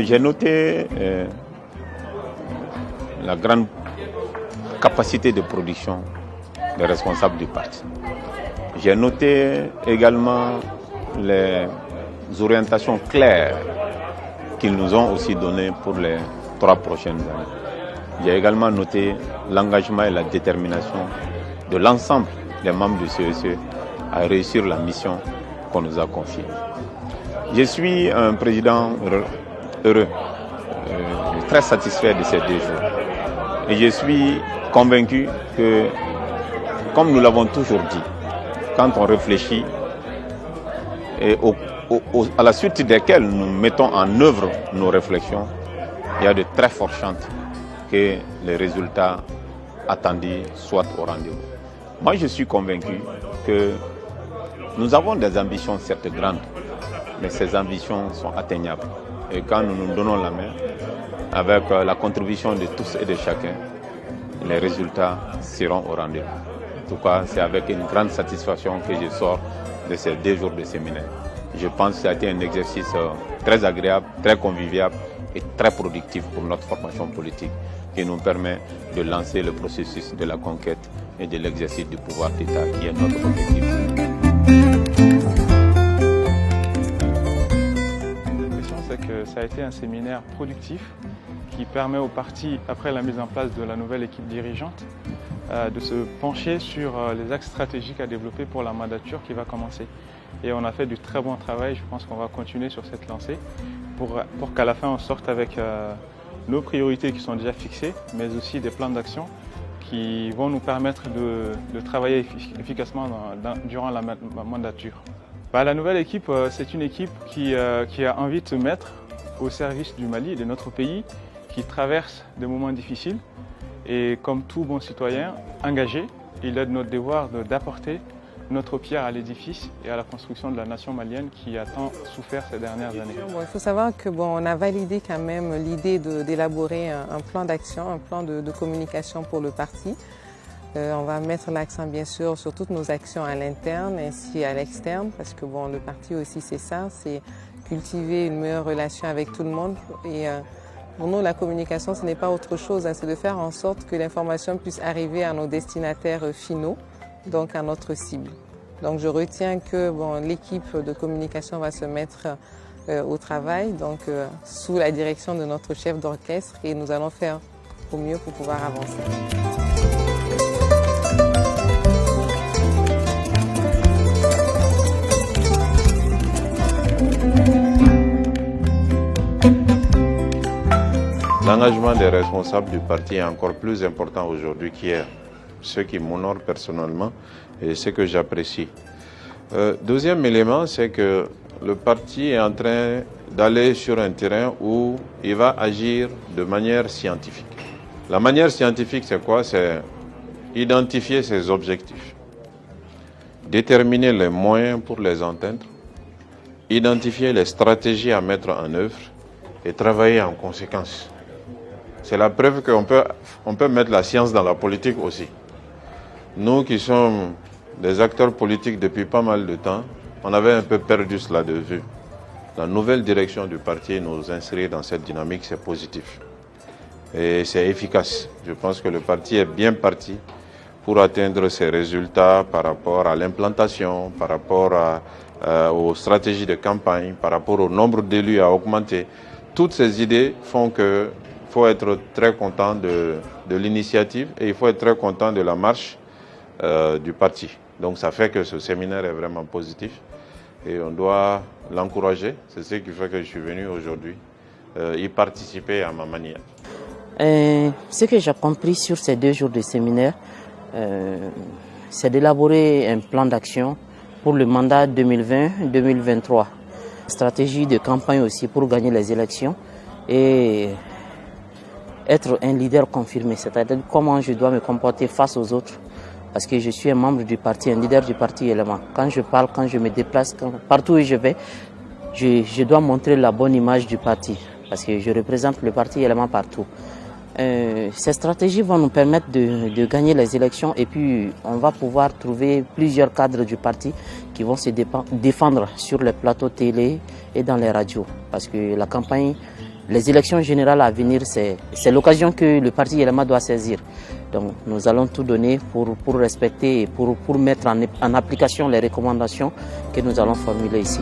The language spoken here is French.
J'ai noté la grande capacité de production des responsables du parti. J'ai noté également les orientations claires qu'ils nous ont aussi données pour les 3 prochaines années. J'ai également noté l'engagement et la détermination de l'ensemble des membres du CESE à réussir la mission qu'on nous a confiée. Je suis un président heureux, très satisfait de ces 2 jours. Et je suis convaincu que, comme nous l'avons toujours dit, quand on réfléchit et à la suite desquelles nous mettons en œuvre nos réflexions, il y a de très fortes chances que les résultats attendus soient au rendez-vous. Moi, je suis convaincu que nous avons des ambitions certes grandes, mais ces ambitions sont atteignables. Et quand nous nous donnons la main, avec la contribution de tous et de chacun, les résultats seront au rendez-vous. En tout cas, c'est avec une grande satisfaction que je sors de ces 2 jours de séminaire. Je pense que ça a été un exercice très agréable, très convivial et très productif pour notre formation politique qui nous permet de lancer le processus de la conquête et de l'exercice du pouvoir d'État qui est notre objectif. L'impression, c'est que ça a été un séminaire productif qui permet au parti, après la mise en place de la nouvelle équipe dirigeante, de se pencher sur les axes stratégiques à développer pour la mandature qui va commencer. Et on a fait du très bon travail, je pense qu'on va continuer sur cette lancée pour qu'à la fin on sorte avec nos priorités qui sont déjà fixées, mais aussi des plans d'action qui vont nous permettre de travailler efficacement durant la mandature. La nouvelle équipe, c'est une équipe qui a envie de se mettre au service du Mali et de notre pays, qui traverse des moments difficiles. Et comme tout bon citoyen engagé, il est de notre devoir d'apporter notre pierre à l'édifice et à la construction de la nation malienne qui a tant souffert ces dernières années. Il faut savoir qu'on a validé quand même l'idée d'élaborer un plan d'action, un plan de communication pour le parti. On va mettre l'accent bien sûr sur toutes nos actions à l'interne ainsi qu'à l'externe parce que le parti aussi c'est ça, c'est cultiver une meilleure relation avec tout le monde. Et pour nous, la communication, ce n'est pas autre chose, c'est de faire en sorte que l'information puisse arriver à nos destinataires finaux, donc à notre cible. Donc je retiens que l'équipe de communication va se mettre au travail, donc sous la direction de notre chef d'orchestre et nous allons faire au mieux pour pouvoir avancer. L'engagement des responsables du parti est encore plus important aujourd'hui qu'hier, ce qui m'honore personnellement et ce que j'apprécie. Deuxième élément, c'est que le parti est en train d'aller sur un terrain où il va agir de manière scientifique. La manière scientifique, c'est quoi? C'est identifier ses objectifs, déterminer les moyens pour les atteindre, identifier les stratégies à mettre en œuvre et travailler en conséquence. C'est la preuve qu'on peut mettre la science dans la politique aussi. Nous qui sommes des acteurs politiques depuis pas mal de temps, on avait un peu perdu cela de vue. La nouvelle direction du parti nous inscrit dans cette dynamique, c'est positif. Et c'est efficace. Je pense que le parti est bien parti pour atteindre ses résultats par rapport à l'implantation, par rapport aux stratégies de campagne, par rapport au nombre d'élus à augmenter. Toutes ces idées font que il faut être très content de l'initiative et il faut être très content de la marche du parti. Donc ça fait que ce séminaire est vraiment positif et on doit l'encourager. C'est ce qui fait que je suis venu aujourd'hui y participer à ma manière. Ce que j'ai compris sur ces 2 jours de séminaire, c'est d'élaborer un plan d'action pour le mandat 2020-2023. Stratégie de campagne aussi pour gagner les élections et être un leader confirmé, c'est-à-dire comment je dois me comporter face aux autres, parce que je suis un membre du parti, un leader du parti élément. Quand je parle, quand je me déplace, partout où je vais, je dois montrer la bonne image du parti, parce que je représente le parti élément partout. Ces stratégies vont nous permettre de gagner les élections et puis on va pouvoir trouver plusieurs cadres du parti qui vont se défendre sur les plateaux télé et dans les radios, parce que la campagne Les élections générales à venir, c'est l'occasion que le parti Yelema doit saisir. Donc nous allons tout donner pour respecter et pour mettre en application les recommandations que nous allons formuler ici.